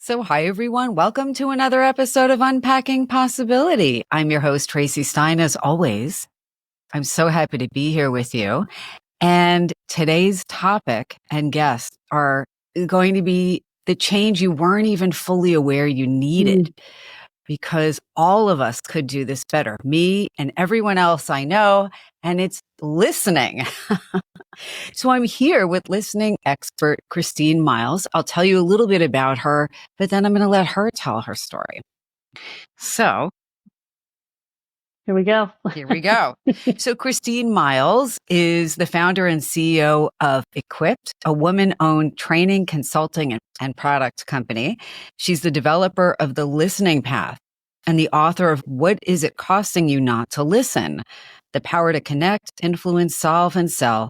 So, hi, everyone. Welcome to another episode of Unpacking Possibility. I'm your host, Tracy Stein, as always. I'm so happy to be here with you. And today's topic and guests are going to be the change you weren't even fully aware you needed, because all of us could do this better, me and everyone else I know, and it's listening. So I'm here with listening expert Christine Miles. I'll tell you a little bit about her, but then I'm going to let her tell her story. So here we go. Here we go. So Christine Miles is the founder and CEO of Equipped, a woman-owned training, consulting, and product company. She's the developer of The Listening Path and the author of What Is It Costing You Not to Listen? The Power to Connect, Influence, Solve, and Sell.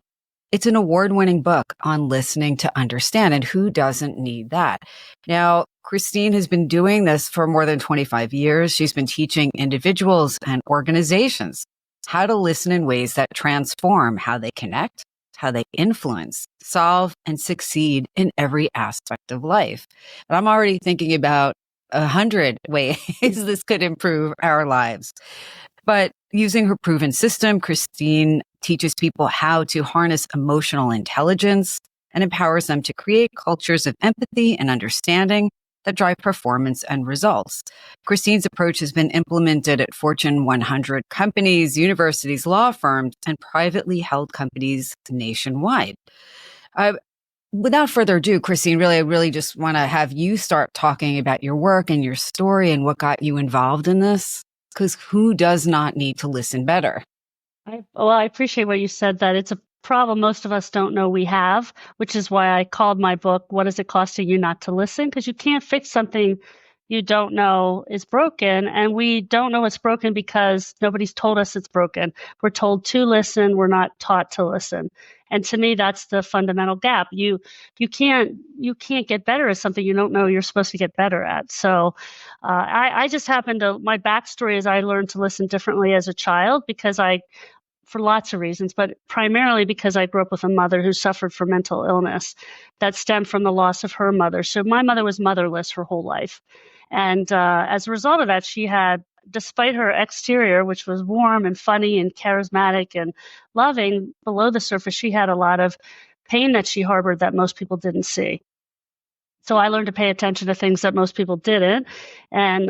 It's an award-winning book on listening to understand, and who doesn't need that? Now, Christine has been doing this for more than 25 years. She's been teaching individuals and organizations how to listen in ways that transform how they connect, how they influence, solve, and succeed in every aspect of life. And I'm already thinking about 100 ways this could improve our lives. But using her proven system, Christine teaches people how to harness emotional intelligence and empowers them to create cultures of empathy and understanding that drive performance and results. Christine's approach has been implemented at Fortune 100 companies, universities, law firms, and privately held companies nationwide. Without further ado, Christine, I really just want to have you start talking about your work and your story and what got you involved in this, because who does not need to listen better? I appreciate what you said, that it's a problem most of us don't know we have, which is why I called my book, What Is It Costing You Not to Listen? Because you can't fix something you don't know is broken. And we don't know it's broken because nobody's told us it's broken. We're told to listen. We're not taught to listen. And to me, that's the fundamental gap. You can't get better at something you don't know you're supposed to get better at. So I just happened to, my backstory is I learned to listen differently as a child for lots of reasons, but primarily because I grew up with a mother who suffered from mental illness that stemmed from the loss of her mother. So my mother was motherless her whole life. And as a result of that, she had, despite her exterior, which was warm and funny and charismatic and loving, below the surface, she had a lot of pain that she harbored that most people didn't see. So I learned to pay attention to things that most people didn't. And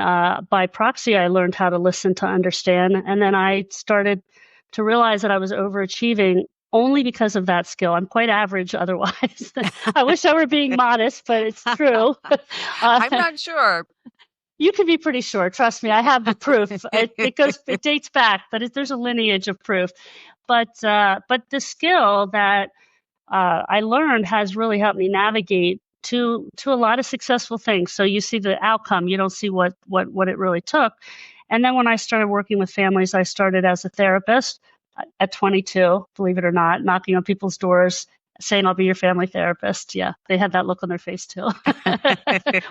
by proxy, I learned how to listen to understand. And then I started to realize that I was overachieving only because of that skill. I'm quite average otherwise. I wish I were being modest, but it's true. I'm not sure. You can be pretty sure. Trust me, I have the proof. It dates back, but there's a lineage of proof. But the skill that I learned has really helped me navigate to a lot of successful things. So you see the outcome, you don't see what it really took. And then when I started working with families, I started as a therapist at 22, believe it or not, knocking on people's doors, saying, I'll be your family therapist. Yeah, they had that look on their face too.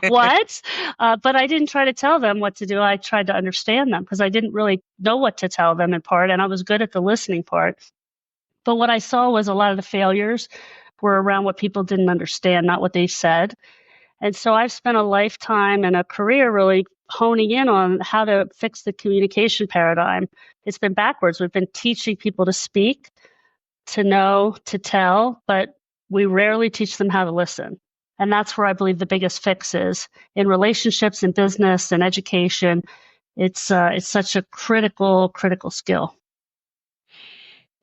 What? But I didn't try to tell them what to do. I tried to understand them because I didn't really know what to tell them in part, and I was good at the listening part. But what I saw was a lot of the failures were around what people didn't understand, not what they said. And so I've spent a lifetime and a career really honing in on how to fix the communication paradigm. It's been backwards. We've been teaching people to speak, to know, to tell, but we rarely teach them how to listen. And that's where I believe the biggest fix is in relationships, in business, and education. It's such a critical skill.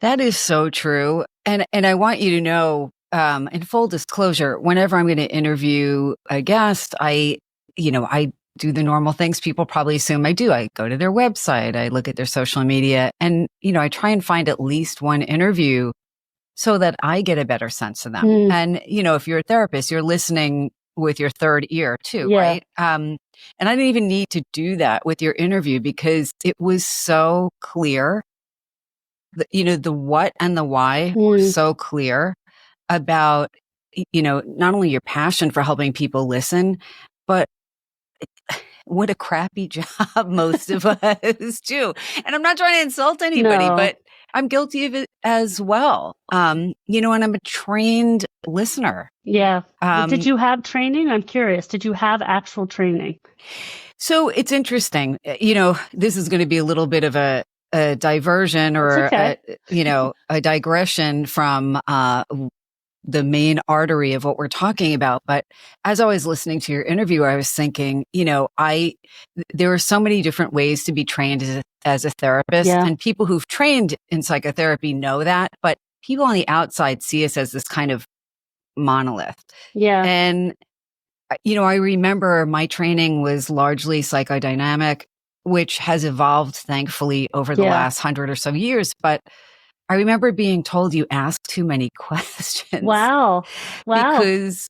That is so true. And I want you to know, in full disclosure, whenever I'm going to interview a guest, I do the normal things people probably assume I do. I go to their website, I look at their social media, and, I try and find at least one interview so that I get a better sense of them. And, if you're a therapist, you're listening with your third ear too, right? And I didn't even need to do that with your interview because it was so clear. The what and the why were so clear about, not only your passion for helping people listen, but what a crappy job most of us do. And I'm not trying to insult anybody, but I'm guilty of it as well. And I'm a trained listener. Yeah. Did you have training? I'm curious. Did you have actual training? So it's interesting. This is going to be a little bit of a diversion or, okay. a digression from the main artery of what we're talking about. But as I was listening to your interview, I was thinking, there are so many different ways to be trained as a therapist, and people who've trained in psychotherapy know that, but people on the outside see us as this kind of monolith. Yeah. And, I remember my training was largely psychodynamic, which has evolved, thankfully, over the last 100 or so years. But I remember being told you ask too many questions. Wow. Because,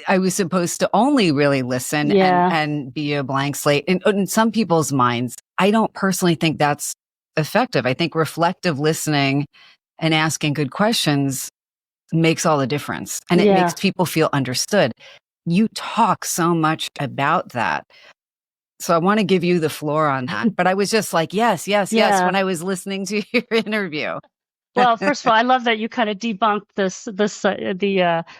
I was supposed to only really listen and be a blank slate. And in some people's minds, I don't personally think that's effective. I think reflective listening and asking good questions makes all the difference. And it makes people feel understood. You talk so much about that. So I want to give you the floor on that. But I was just like, yes, when I was listening to your interview. Well, first of all, I love that you kind of debunked the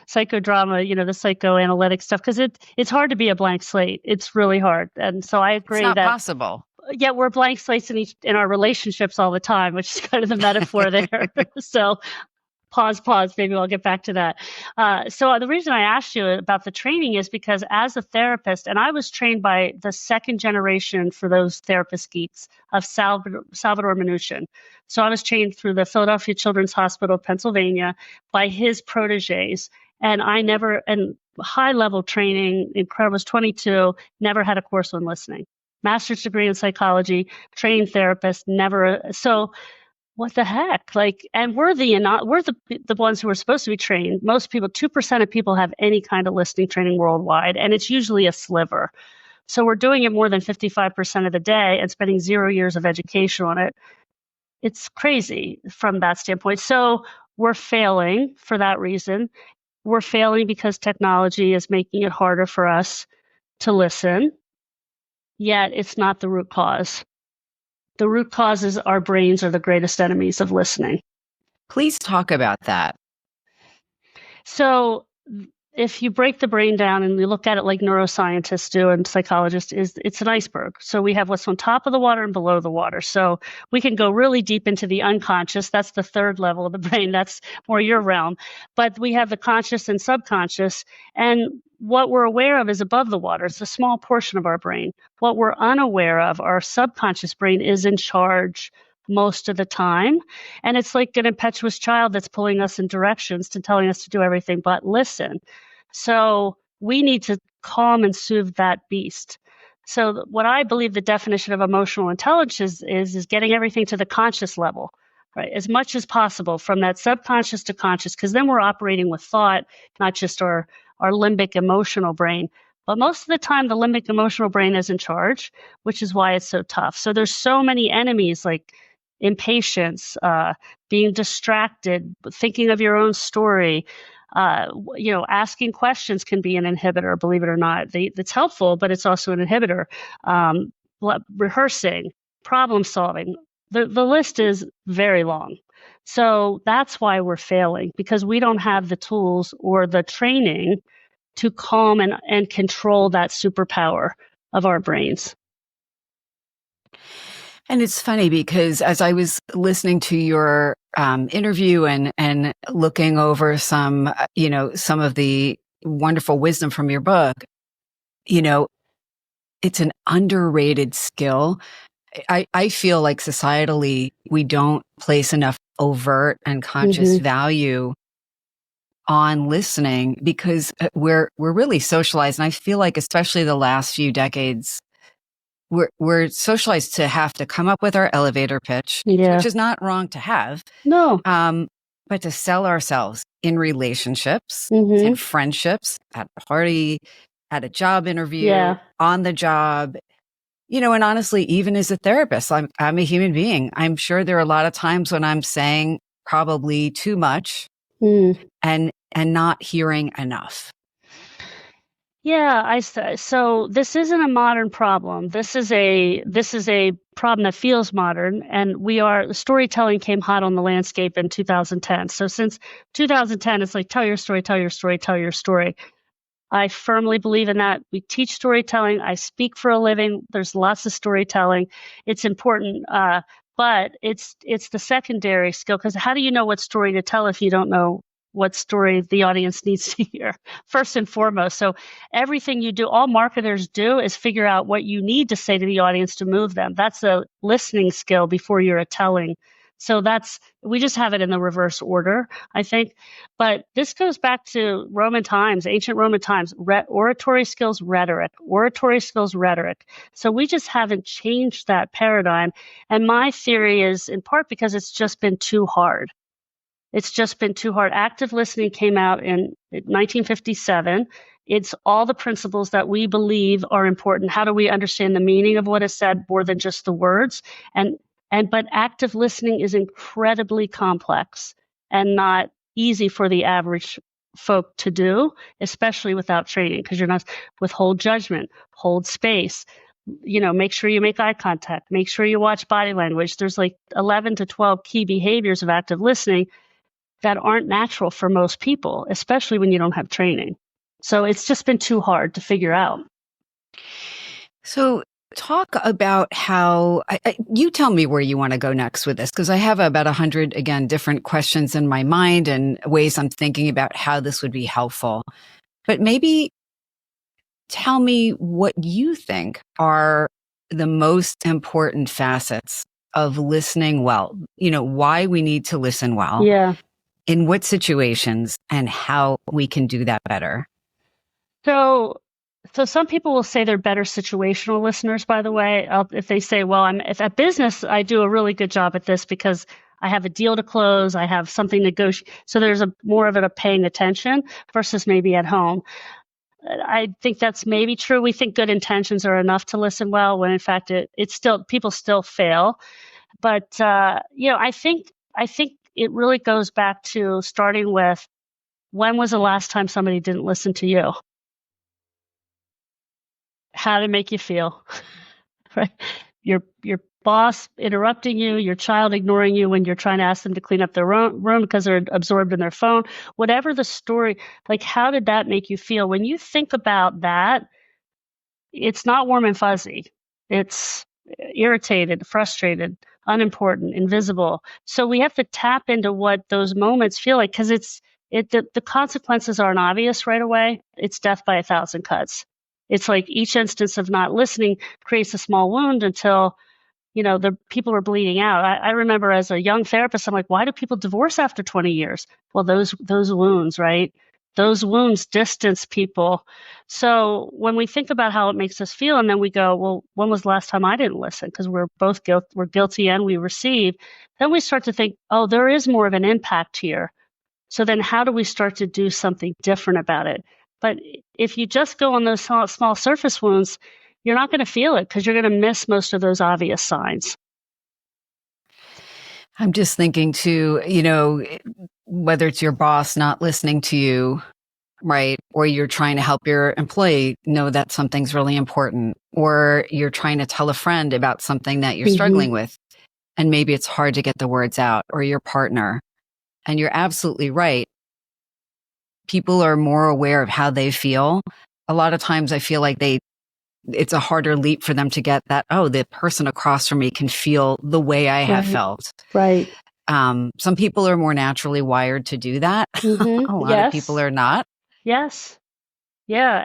psychodrama, the psychoanalytic stuff, because it's hard to be a blank slate. It's really hard. And so I agree it's not that possible. Yet we're blank slates in our relationships all the time, which is kind of the metaphor there. So pause. Maybe I'll get back to that. So the reason I asked you about the training is because as a therapist, and I was trained by the second generation, for those therapist geeks, of Salvador Minuchin. So I was trained through the Philadelphia Children's Hospital of Pennsylvania by his proteges. And high level training, I was 22, never had a course on listening. Master's degree in psychology, trained therapist, never. So what the heck? And we're the ones who are supposed to be trained. Most people, 2% of people have any kind of listening training worldwide, and it's usually a sliver. So we're doing it more than 55% of the day and spending 0 years of education on it. It's crazy from that standpoint. So we're failing for that reason. We're failing because technology is making it harder for us to listen. Yet it's not the root cause. The root cause is our brains are the greatest enemies of listening. Please talk about that. So if you break the brain down and you look at it like neuroscientists do and psychologists, it's an iceberg. So we have what's on top of the water and below the water. So we can go really deep into the unconscious. That's the third level of the brain. That's more your realm. But we have the conscious and subconscious. And what we're aware of is above the water. It's a small portion of our brain. What we're unaware of, our subconscious brain, is in charge most of the time. And it's like an impetuous child that's pulling us in directions to telling us to do everything but listen. So we need to calm and soothe that beast. So what I believe the definition of emotional intelligence is getting everything to the conscious level, right? As much as possible from that subconscious to conscious, because then we're operating with thought, not just our limbic emotional brain. But most of the time, the limbic emotional brain is in charge, which is why it's so tough. So there's so many enemies like impatience, being distracted, thinking of your own story. Asking questions can be an inhibitor, believe it or not. It's helpful, but it's also an inhibitor. Rehearsing, problem solving. The list is very long. So that's why we're failing, because we don't have the tools or the training to calm and control that superpower of our brains. And it's funny because as I was listening to your interview and looking over some of the wonderful wisdom from your book, it's an underrated skill. I feel like societally, we don't place enough overt and conscious value on listening because we're really socialized. And I feel like especially the last few decades, we're socialized to have to come up with our elevator pitch, which is not wrong to have. No. But to sell ourselves in relationships, in friendships, at a party, at a job interview, on the job, and honestly, even as a therapist, I'm a human being. I'm sure there are a lot of times when I'm saying probably too much and not hearing enough. Yeah, so this isn't a modern problem. This is a problem that feels modern, and storytelling came hot on the landscape in 2010. So since 2010, it's like tell your story, tell your story, tell your story. I firmly believe in that. We teach storytelling. I speak for a living. There's lots of storytelling. It's important, but it's the secondary skill, because how do you know what story to tell if you don't know what story the audience needs to hear first and foremost? So everything you do, all marketers do, is figure out what you need to say to the audience to move them. That's a listening skill before you're a telling. So we just have it in the reverse order, I think. But this goes back to Roman times, ancient Roman times, oratory skills, rhetoric, oratory skills, rhetoric. So we just haven't changed that paradigm. And my theory is in part because it's just been too hard. It's just been too hard. Active listening came out in 1957. It's all the principles that we believe are important. How do we understand the meaning of what is said more than just the words? But active listening is incredibly complex and not easy for the average folk to do, especially without training, because you're not withhold judgment, hold space, make sure you make eye contact, make sure you watch body language. There's like 11 to 12 key behaviors of active listening that aren't natural for most people, especially when you don't have training. So it's just been too hard to figure out. So talk about how you tell me where you want to go next with this, because I have about 100, again, different questions in my mind and ways I'm thinking about how this would be helpful. But maybe tell me what you think are the most important facets of listening well, why we need to listen well, in what situations, and how we can do that better. So some people will say they're better situational listeners, by the way. If they say, well, if at business, I do a really good job at this because I have a deal to close, I have something to negotiate. So there's more of it of paying attention versus maybe at home. I think that's maybe true. We think good intentions are enough to listen well, when in fact people still fail. But I think it really goes back to starting with, when was the last time somebody didn't listen to you? How did it make you feel? Right? Your boss interrupting you, your child ignoring you when you're trying to ask them to clean up their room because they're absorbed in their phone, whatever the story, like, how did that make you feel? When you think about that, it's not warm and fuzzy. It's irritated, frustrated, unimportant, invisible. So we have to tap into what those moments feel like, because the consequences aren't obvious right away. It's death by 1,000 cuts. It's like each instance of not listening creates a small wound until, the people are bleeding out. I remember as a young therapist, I'm like, why do people divorce after 20 years? Well, those wounds, right? Those wounds distance people. So when we think about how it makes us feel, and then we go, well, when was the last time I didn't listen? Because we're both we're guilty and we receive. Then we start to think, oh, there is more of an impact here. So then how do we start to do something different about it? But if you just go on those small surface wounds, you're not going to feel it, because you're going to miss most of those obvious signs. I'm just thinking too, whether it's your boss not listening to you, right? Or you're trying to help your employee know that something's really important, or you're trying to tell a friend about something that you're struggling with, and maybe it's hard to get the words out, or your partner. And you're absolutely right. People are more aware of how they feel. A lot of times I feel like it's a harder leap for them to get that, oh, the person across from me can feel the way I have felt. Right. Some people are more naturally wired to do that. A lot of people are not. Yes. Yeah.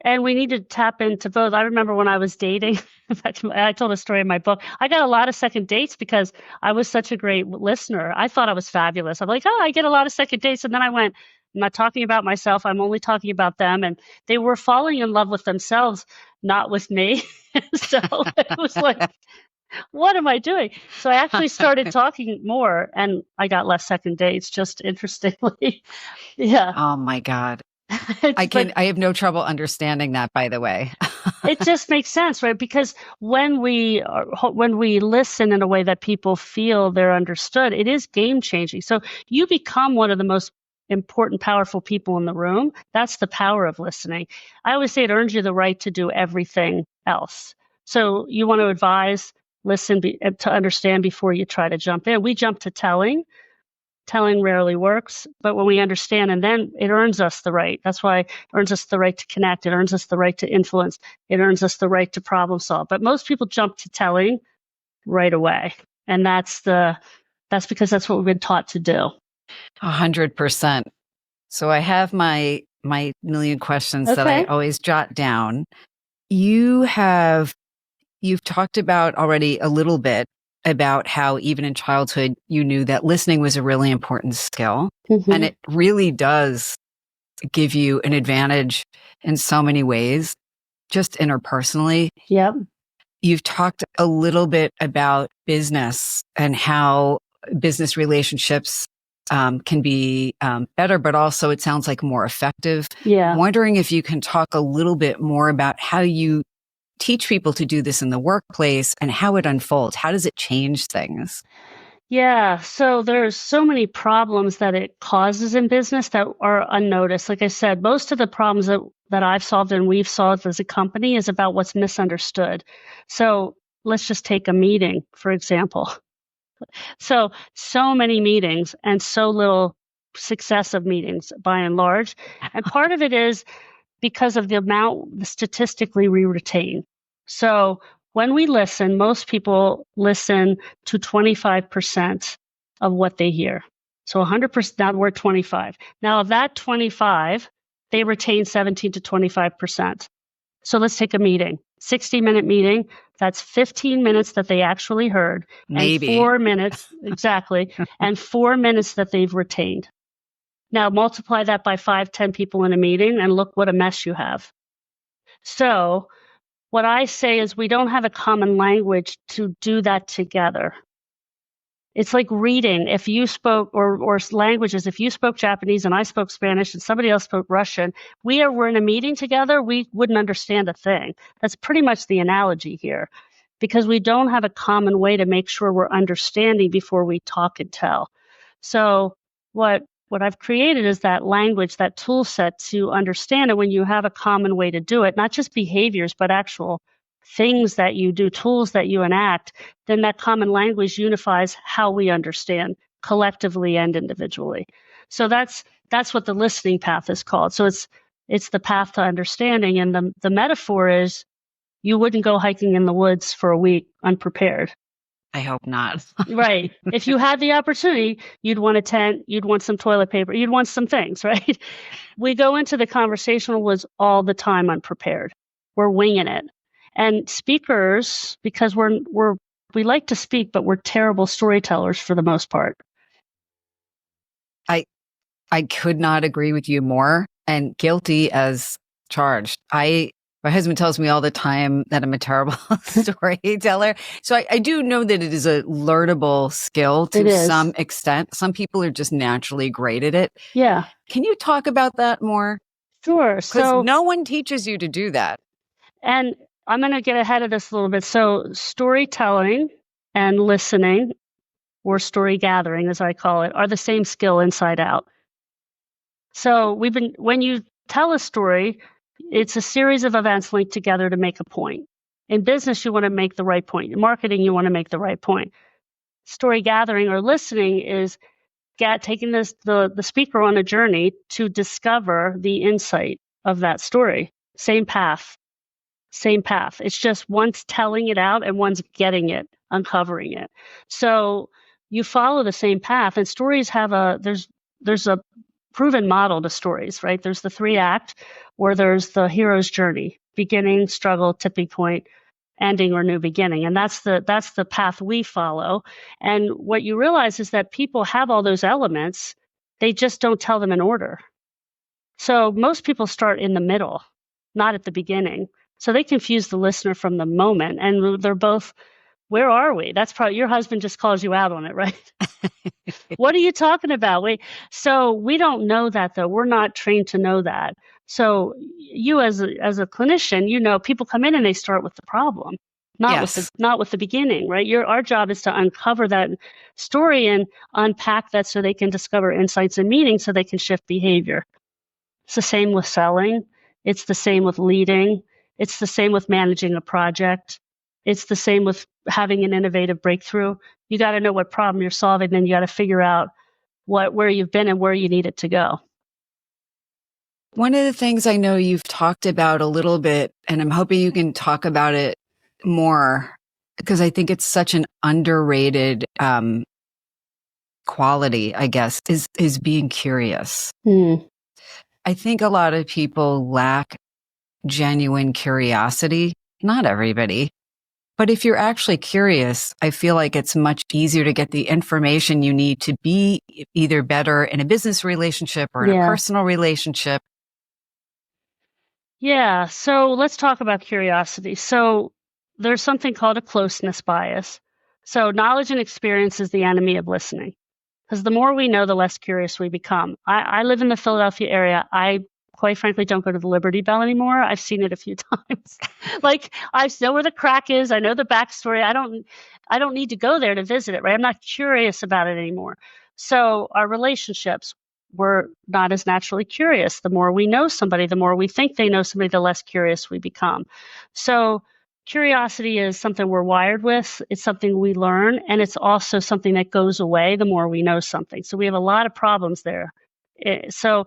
And we need to tap into both. I remember when I was dating, in fact, I told a story in my book. I got a lot of second dates because I was such a great listener. I thought I was fabulous. I'm like, oh, I get a lot of second dates. And then I went, I'm not talking about myself. I'm only talking about them. And they were falling in love with themselves, not with me. So it was like, what am I doing? So I actually started talking more, and I got less second dates, just interestingly. Yeah. Oh my God. I have no trouble understanding that, by the way. It just makes sense, right? Because when we listen in a way that people feel they're understood, it is game changing. So you become one of the most important, powerful people in the room. That's the power of listening. I always say it earns you the right to do everything else. So you want to advise, listen, to understand before you try to jump in. We jump to telling. Telling rarely works, but when we understand, and then it earns us the right. That's why it earns us the right to connect. It earns us the right to influence. It earns us the right to problem solve. But most people jump to telling right away. And that's because that's what we've been taught to do. 100%. So I have my million questions that I always jot down. You've talked about already a little bit about how even in childhood, you knew that listening was a really important skill. Mm-hmm. And it really does give you an advantage in so many ways, just interpersonally. Yep. You've talked a little bit about business and how business relationships can be better, but also it sounds like more effective. Yeah. I'm wondering if you can talk a little bit more about how you teach people to do this in the workplace and how it unfolds. How does it change things? Yeah. So there's so many problems that it causes in business that are unnoticed. Like I said, most of the problems that I've solved and we've solved as a company is about what's misunderstood. So let's just take a meeting, for example. So many meetings and so little success of meetings by and large. And part of it is because of the amount statistically we retain. So when we listen, most people listen to 25% of what they hear. So 100%, now we're 25. Now of that 25, they retain 17 to 25%. So let's take a meeting, 60-minute meeting. That's 15 minutes that they actually heard. Maybe. And 4 minutes, exactly, and 4 minutes that they've retained. Now multiply that by 5, 10 people in a meeting and look what a mess you have. So what I say is we don't have a common language to do that together. It's like reading. If you spoke, or languages, if you spoke Japanese and I spoke Spanish and somebody else spoke Russian, we're in a meeting together, we wouldn't understand a thing. That's pretty much the analogy here, because we don't have a common way to make sure we're understanding before we talk and tell. So what I've created is that language, that tool set to understand it when you have a common way to do it, not just behaviors, but actual things that you do, tools that you enact, then that common language unifies how we understand collectively and individually. So that's what the listening path is called. So it's the path to understanding. And the metaphor is you wouldn't go hiking in the woods for a week unprepared. I hope not. Right. If you had the opportunity, you'd want a tent, you'd want some toilet paper, you'd want some things, right? We go into the conversational woods all the time unprepared. We're winging it. And speakers, because we like to speak, but we're terrible storytellers for the most part. I could not agree with you more, and guilty as charged. My husband tells me all the time that I'm a terrible storyteller. So I do know that it is a learnable skill to some extent. Some people are just naturally great at it. Yeah. Can you talk about that more? Sure. Because no one teaches you to do that. And I'm going to get ahead of this a little bit. So storytelling and listening, or story gathering, as I call it, are the same skill inside out. So when you tell a story, it's a series of events linked together to make a point. In business, you want to make the right point. In marketing, you want to make the right point. Story gathering or listening is taking the speaker on a journey to discover the insight of that story. Same path. It's just one's telling it out and one's getting it, uncovering it. So you follow the same path, and stories have there's a proven model to stories, right? There's the 3-act, or there's the hero's journey: beginning, struggle, tipping point, ending, or new beginning. And that's the path we follow. And what you realize is that people have all those elements, they just don't tell them in order. So most people start in the middle, not at the beginning. So they confuse the listener from the moment, and they're both, where are we? That's probably, your husband just calls you out on it, right? What are you talking about? So we don't know that, though. We're not trained to know that. So you as a clinician, people come in and they start with the problem. not Yes. with the beginning, right? Our job is to uncover that story and unpack that so they can discover insights and meaning so they can shift behavior. It's the same with selling. It's the same with leading. It's the same with managing a project. It's the same with having an innovative breakthrough. You got to know what problem you're solving, then you got to figure out where you've been and where you need it to go. One of the things I know you've talked about a little bit, and I'm hoping you can talk about it more, because I think it's such an underrated quality, I guess, is being curious. I think a lot of people lack genuine curiosity. Not everybody. But if you're actually curious, I feel like it's much easier to get the information you need to be either better in a business relationship or in a personal relationship. Yeah. So let's talk about curiosity. So there's something called a closeness bias. So knowledge and experience is the enemy of listening, because the more we know, the less curious we become. I live in the Philadelphia area. I quite frankly don't go to the Liberty Bell anymore. I've seen it a few times. Like, I know where the crack is. I know the backstory. I don't need to go there to visit it, right? I'm not curious about it anymore. So our relationships, we're not as naturally curious. The more we know somebody, the more we think they know somebody, the less curious we become. So curiosity is something we're wired with. It's something we learn, and it's also something that goes away the more we know something. So we have a lot of problems there. So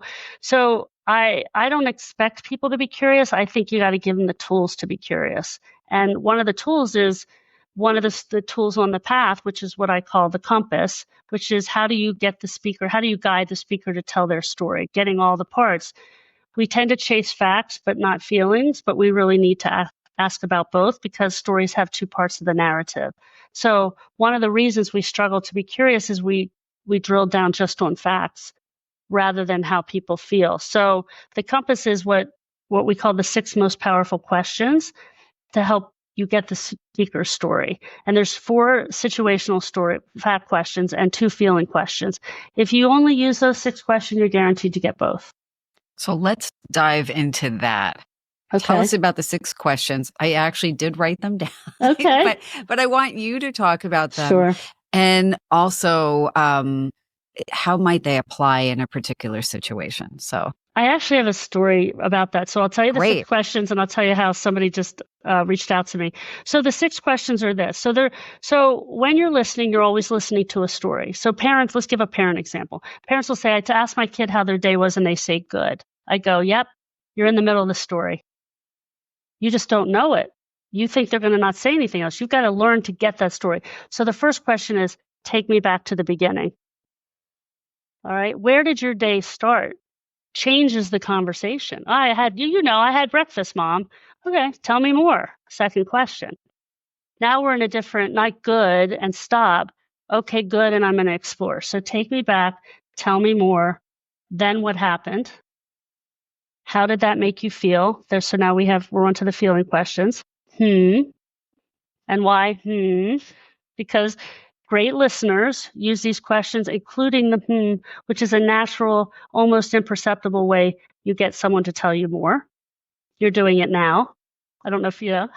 I don't expect people to be curious. I think you got to give them the tools to be curious. And one of the tools is one of the tools on the path, which is what I call the compass, which is how do you guide the speaker to tell their story, getting all the parts. We tend to chase facts, but not feelings, but we really need to ask about both, because stories have two parts of the narrative. So one of the reasons we struggle to be curious is we drill down just on facts rather than how people feel. So the compass is what we call the 6 most powerful questions to help you get the speaker's story. And there's 4 situational story fact questions and 2 feeling questions. If you only use those 6 questions, you're guaranteed to get both. So let's dive into that. Okay. Tell us about the 6 questions. I actually did write them down. Okay. but I want you to talk about them. Sure. And also, how might they apply in a particular situation? So I actually have a story about that. So I'll tell you the 6 questions, and I'll tell you how somebody just reached out to me. So the 6 questions are this. So when you're listening, you're always listening to a story. So parents, let's give a parent example. Parents will say, I had to ask my kid how their day was, and they say good. I go, yep, you're in the middle of the story. You just don't know it. You think they're going to not say anything else. You've got to learn to get that story. So the first question is, take me back to the beginning. All right. Where did your day start? Changes the conversation. I had breakfast, Mom. Okay. Tell me more. Second question. Now we're in a different, not good and stop. Okay, good. And I'm going to explore. So take me back. Tell me more. Then what happened? How did that make you feel? So now we're on to the feeling questions. And why? Because great listeners use these questions, including the which is a natural, almost imperceptible way you get someone to tell you more. You're doing it now. I don't know if you know.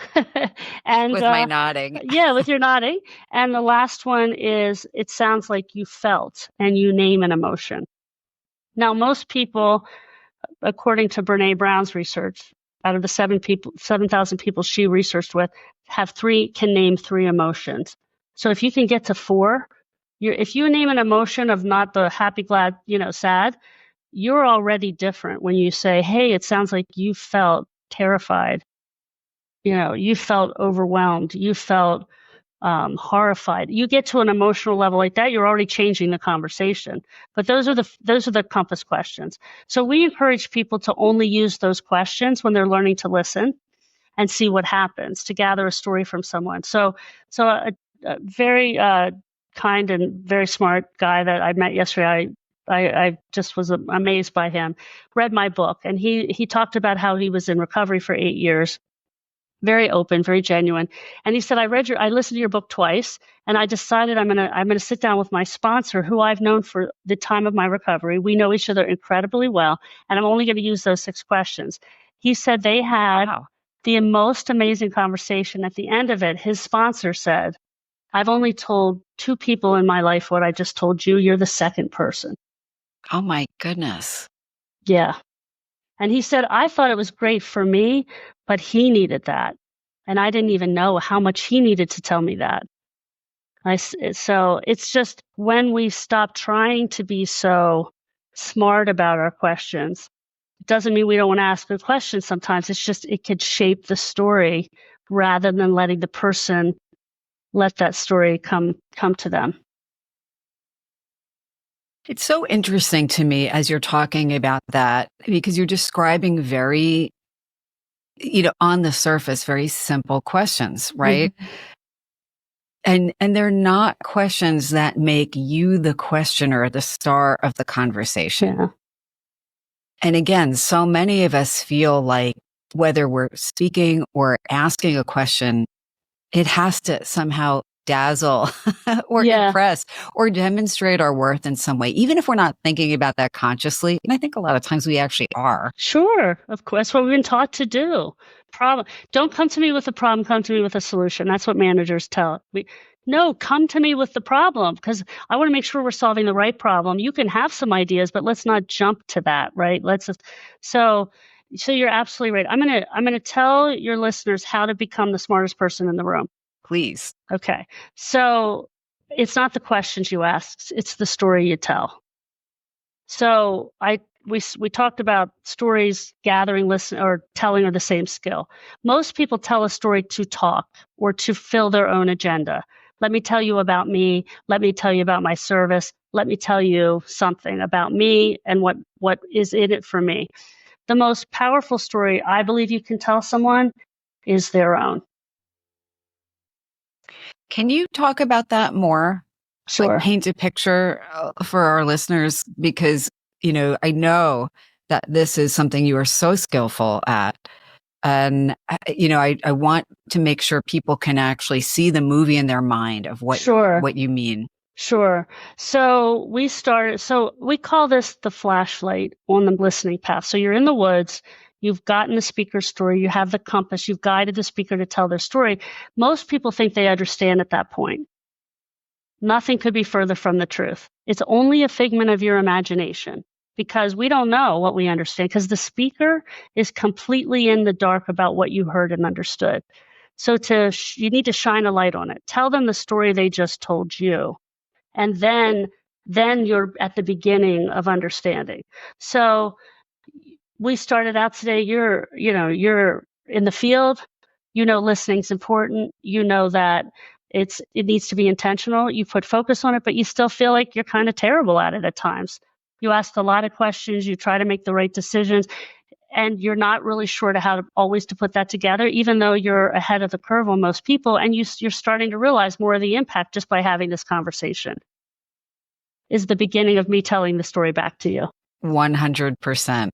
And with my nodding. Yeah, with your nodding. And the last one is, it sounds like you felt, and you name an emotion. Now, most people, according to Brene Brown's research, out of the 7,000 people she researched with, can name 3 emotions. So if you can get to 4, if you name an emotion of not the happy, glad, sad, you're already different when you say, hey, it sounds like you felt terrified. You felt overwhelmed. You felt horrified. You get to an emotional level like that, you're already changing the conversation. But those are the compass questions. So we encourage people to only use those questions when they're learning to listen and see what happens, to gather a story from someone. So a very kind and very smart guy that I met yesterday, I just was amazed by him, read my book, and he talked about how he was in recovery for 8 years. Very open, very genuine. And he said, I listened to your book twice, and I decided I'm gonna sit down with my sponsor, who I've known for the time of my recovery. We know each other incredibly well, and I'm only going to use those 6 questions. He said they had the most amazing conversation. At the end of it, his sponsor said, I've only told 2 people in my life what I just told you. You're the second person. Oh my goodness. Yeah. And he said, I thought it was great for me, but he needed that. And I didn't even know how much he needed to tell me that. So it's just when we stop trying to be so smart about our questions, it doesn't mean we don't want to ask the question sometimes. It's just it could shape the story rather than letting the person let that story come to them. It's so interesting to me as you're talking about that, because you're describing very, on the surface, very simple questions, right? And they're not questions that make you the questioner, the star of the conversation. Yeah. And again, so many of us feel like whether we're speaking or asking a question, it has to somehow dazzle or impress or demonstrate our worth in some way, even if we're not thinking about that consciously. And I think a lot of times we actually are. Sure, of course. That's what we've been taught to do. Don't come to me with a problem, come to me with a solution. That's what managers tell me. No, come to me with the problem, because I want to make sure we're solving the right problem. You can have some ideas, but let's not jump to that, right? So you're absolutely right. I'm gonna tell your listeners how to become the smartest person in the room. Please. Okay. So it's not the questions you ask, it's the story you tell. So we talked about stories, gathering, listen, or telling are the same skill. Most people tell a story to talk or to fill their own agenda. Let me tell you about me. Let me tell you about my service. Let me tell you something about me and what is in it for me. The most powerful story I believe you can tell someone is their own. Can you talk about that more? Sure. Like paint a picture for our listeners, because, I know that this is something you are so skillful at. And, I want to make sure people can actually see the movie in their mind of what you mean. Sure. So we call this the flashlight on the listening path. So you're in the woods, you've gotten the speaker's story, you have the compass, you've guided the speaker to tell their story. Most people think they understand at that point. Nothing could be further from the truth. It's only a figment of your imagination, because we don't know what we understand, because the speaker is completely in the dark about what you heard and understood. So you need to shine a light on it. Tell them the story they just told you. And then you're at the beginning of understanding. So we started out today, you're in the field, listening's important, that it needs to be intentional. You put focus on it, but you still feel like you're kind of terrible at it at times. You ask a lot of questions, you try to make the right decisions, and you're not really sure how to put that together, even though you're ahead of the curve on most people, and you're starting to realize more of the impact just by having this conversation. Is the beginning of me telling the story back to you. 100%.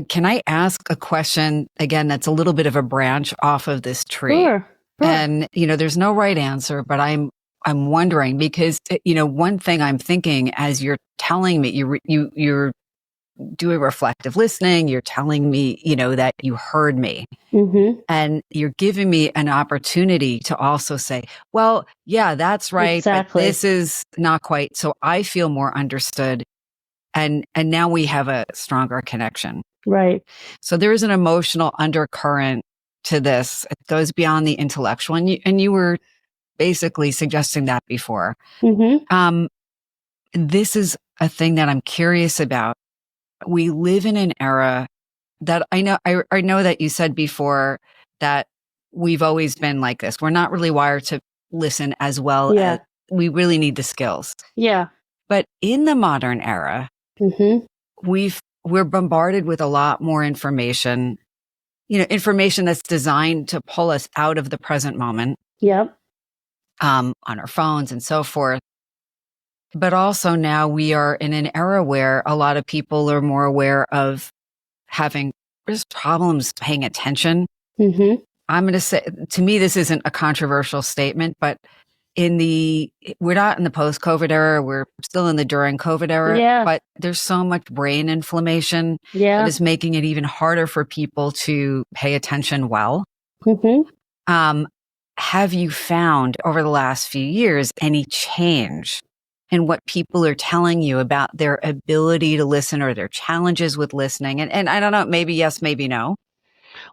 Can I ask a question again that's a little bit of a branch off of this tree? Sure. And there's no right answer, but I'm wondering, because one thing I'm thinking as you're telling me, you're doing reflective listening, you're telling me that you heard me, and you're giving me an opportunity to also say, well, yeah, that's right, exactly. But this is not quite, so I feel more understood. And now we have a stronger connection. Right. So there is an emotional undercurrent to this. It goes beyond the intellectual. And you were basically suggesting that before. This is a thing that I'm curious about. We live in an era that I know that you said before that we've always been like this. We're not really wired to listen as well as we really need the skills. Yeah. But in the modern era, we're bombarded with a lot more information, information that's designed to pull us out of the present moment. Yep. On our phones and so forth. But also now we are in an era where a lot of people are more aware of having just problems paying attention. I'm going to say, to me, this isn't a controversial statement, but we're not in the post-COVID era, we're still in the during COVID era, Yeah. but there's so much brain inflammation that is making it even harder for people to pay attention well. Have you found over the last few years any change in what people are telling you about their ability to listen or their challenges with listening? And I don't know, maybe yes, maybe no.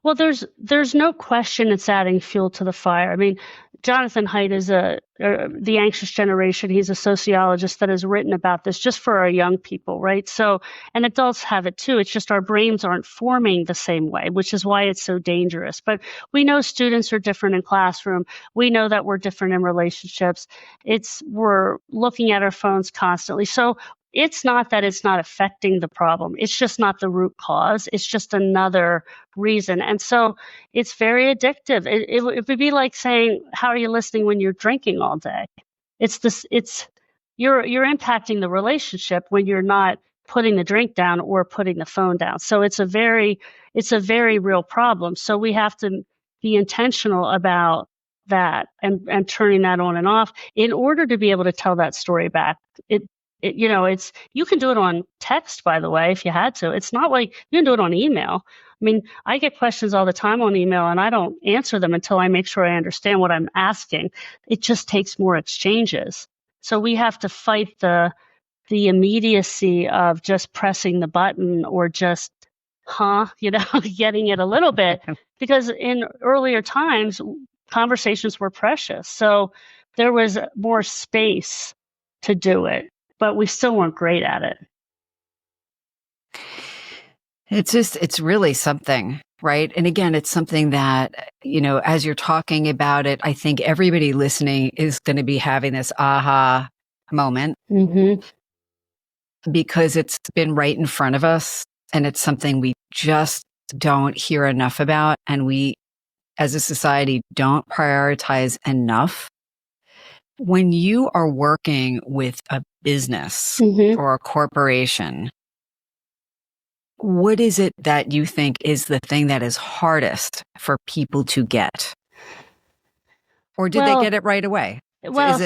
Well, there's no question it's adding fuel to the fire. I mean, Jonathan Haidt is the anxious generation. He's a sociologist that has written about this just for our young people, right? So, and adults have it too. It's just our brains aren't forming the same way, which is why it's so dangerous. But we know students are different in classroom. We know that we're different in relationships. We're looking at our phones constantly. So it's not that it's not affecting the problem. It's just not the root cause. It's just another reason. And so it's very addictive. It would be like saying, how are you listening when you're drinking all day? You're impacting the relationship when you're not putting the drink down or putting the phone down. So it's a very real problem. So we have to be intentional about that and turning that on and off in order to be able to tell that story back. You can do it on text, by the way, if you had to. It's not like you can do it on email. I mean, I get questions all the time on email and I don't answer them until I make sure I understand what I'm asking. It just takes more exchanges. So we have to fight the immediacy of just pressing the button or just, getting it a little bit, because in earlier times, conversations were precious. So there was more space to do it, but we still weren't great at it. It's really something, right? And again, it's something that, as you're talking about it, I think everybody listening is going to be having this aha moment because it's been right in front of us and it's something we just don't hear enough about. And we, as a society, don't prioritize enough. When you are working with a business or a corporation, what is it that you think is the thing that is hardest for people to get? Or did they get it right away? Well,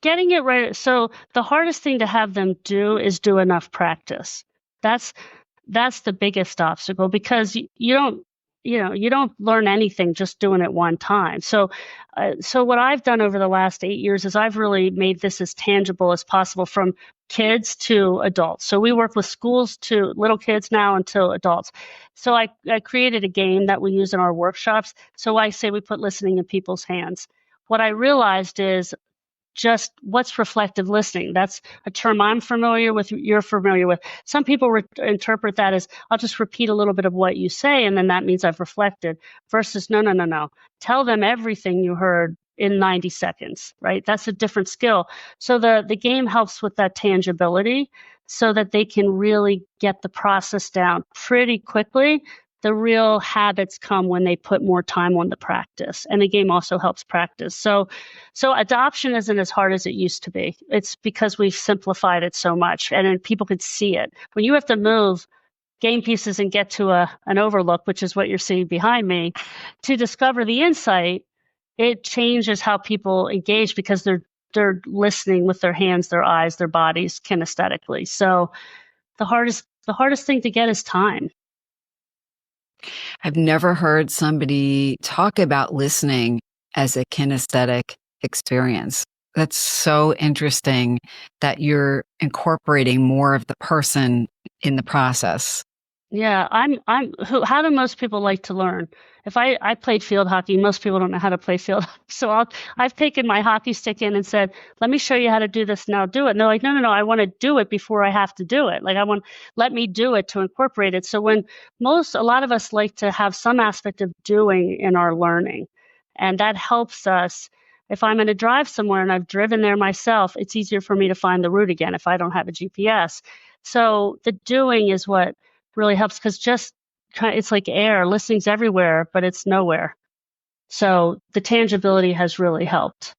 getting it right. So the hardest thing to have them do is do enough practice. That's the biggest obstacle, because you don't learn anything just doing it one time. So what I've done over the last 8 years is I've really made this as tangible as possible, from kids to adults. So we work with schools to little kids now until adults. So I created a game that we use in our workshops. So I say we put listening in people's hands. What I realized is just what's reflective listening. That's a term I'm familiar with, you're familiar with. Some people interpret that as, I'll just repeat a little bit of what you say, and then that means I've reflected, versus no. Tell them everything you heard in 90 seconds, right? That's a different skill. So the game helps with that tangibility so that they can really get the process down pretty quickly. The real habits come when they put more time on the practice, and the game also helps practice. So adoption isn't as hard as it used to be. It's because we've simplified it so much, and then people could see it. When you have to move game pieces and get to an overlook, which is what you're seeing behind me, to discover the insight, it changes how people engage, because they're listening with their hands, their eyes, their bodies, kinesthetically. So the hardest thing to get is time. I've never heard somebody talk about listening as a kinesthetic experience. That's so interesting that you're incorporating more of the person in the process. Yeah, how do most people like to learn? If I played field hockey, most people don't know how to play field hockey. So I've taken my hockey stick in and said, let me show you how to do this, now do it. And they're like, no, I want to do it before I have to do it. Like, let me do it to incorporate it. So a lot of us like to have some aspect of doing in our learning. And that helps us. If I'm going to drive somewhere and I've driven there myself, it's easier for me to find the route again if I don't have a GPS. So the doing is what really helps, because it's like air. Listening's everywhere, but it's nowhere. So the tangibility has really helped.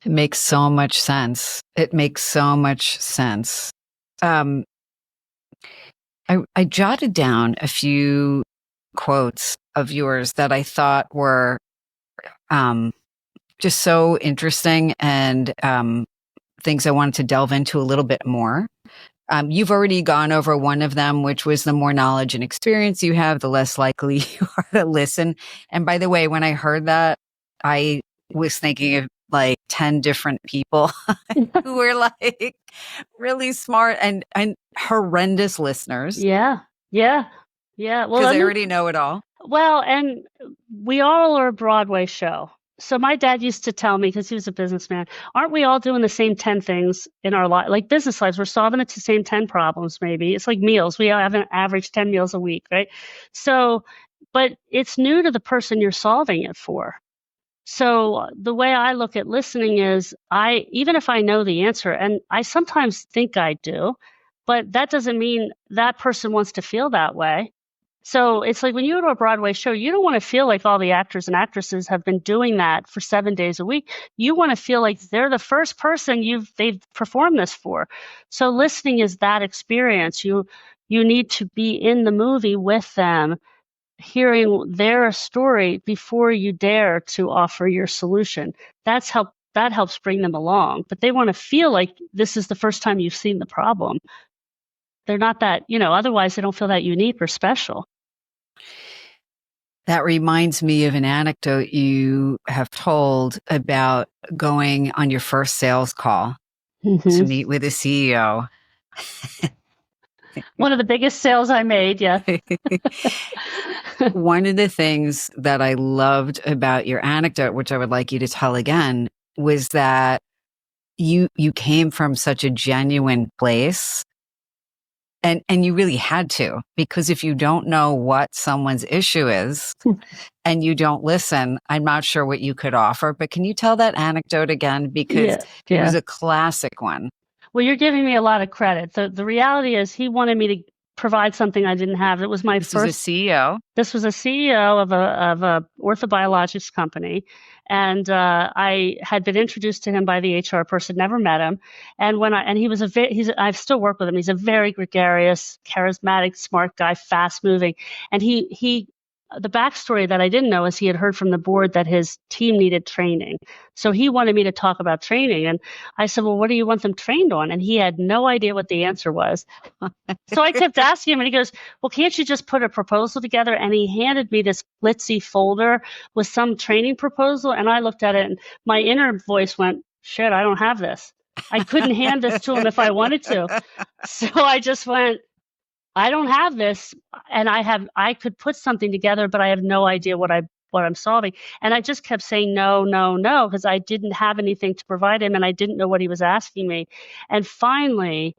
It makes so much sense. I jotted down a few quotes of yours that I thought were just so interesting and things I wanted to delve into a little bit more. You've already gone over one of them, which was the more knowledge and experience you have, the less likely you are to listen. And by the way, when I heard that, I was thinking of like 10 different people who were like really smart and horrendous listeners. Yeah. Yeah. Yeah. Well, Because I already know it all. Well, and we all are a Broadway show. So my dad used to tell me, because he was a businessman, aren't we all doing the same 10 things in our life? Like business lives, we're solving the same 10 problems, maybe. It's like meals. We all have an average 10 meals a week, right? So, but it's new to the person you're solving it for. So the way I look at listening is even if I know the answer, and I sometimes think I do, but that doesn't mean that person wants to feel that way. So it's like when you go to a Broadway show, you don't want to feel like all the actors and actresses have been doing that for 7 days a week. You want to feel like they're the first person they've performed this for. So listening is that experience. You need to be in the movie with them, hearing their story before you dare to offer your solution. That helps bring them along. But they want to feel like this is the first time you've seen the problem. They're not that, otherwise they don't feel that unique or special. That reminds me of an anecdote you have told about going on your first sales call to meet with a CEO. One of the biggest sales I made, yeah. One of the things that I loved about your anecdote, which I would like you to tell again, was that you came from such a genuine place. And you really had to, because if you don't know what someone's issue is and you don't listen, I'm not sure what you could offer. But can you tell that anecdote again? Because it was a classic one. Well, you're giving me a lot of credit. The reality is he wanted me to provide something I didn't have. It was my first. This was a CEO. This was a CEO of a orthobiologics company, and I had been introduced to him by the HR person. Never met him, and I've still worked with him. He's a very gregarious, charismatic, smart guy, fast moving, and he. The backstory that I didn't know is he had heard from the board that his team needed training. So he wanted me to talk about training. And I said, well, what do you want them trained on? And he had no idea what the answer was. So I kept asking him, and he goes, well, can't you just put a proposal together? And he handed me this glitzy folder with some training proposal. And I looked at it, and my inner voice went, shit, I don't have this. I couldn't hand this to him if I wanted to. So I just went, I don't have this, and I could put something together, but I have no idea what I'm solving. And I just kept saying no, no, no, because I didn't have anything to provide him, and I didn't know what he was asking me. And finally,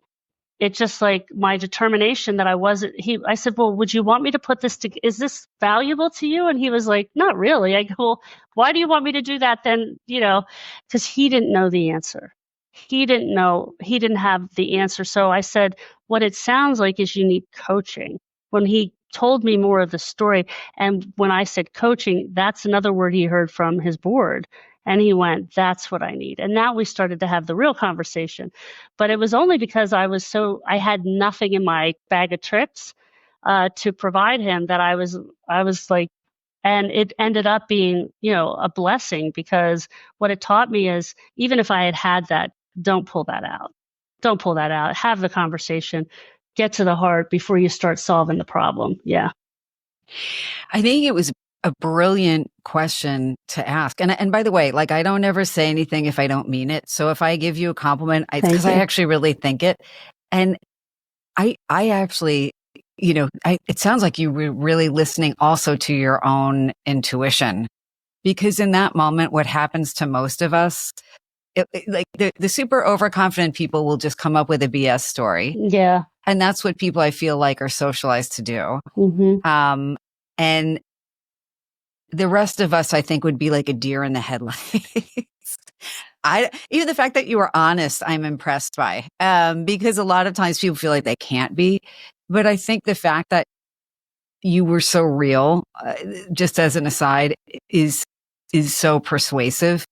it just like my determination that I said, well, would you want me to put this is this valuable to you? And he was like, not really. I go, well, why do you want me to do that then? Because he didn't know the answer. He didn't have the answer. So I said, what it sounds like is you need coaching. When he told me more of the story, and when I said coaching, that's another word he heard from his board. And he went, that's what I need. And now we started to have the real conversation. But it was only because I had nothing in my bag of tricks to provide him that I was like, and it ended up being, a blessing, because what it taught me is even if I had that, don't pull that out. Don't pull that out. Have the conversation. Get to the heart before you start solving the problem. Yeah. I think it was a brilliant question to ask. And by the way, like, I don't ever say anything if I don't mean it. So if I give you a compliment, because I actually really think it. And I actually, it sounds like you were really listening also to your own intuition, because in that moment, what happens to most of us, like the super overconfident people will just come up with a BS story. Yeah. And that's what people I feel like are socialized to do. Mm-hmm. And the rest of us, I think, would be like a deer in the headlights. Even the fact that you were honest, I'm impressed by, because a lot of times people feel like they can't be. But I think the fact that you were so real, just as an aside, is so persuasive,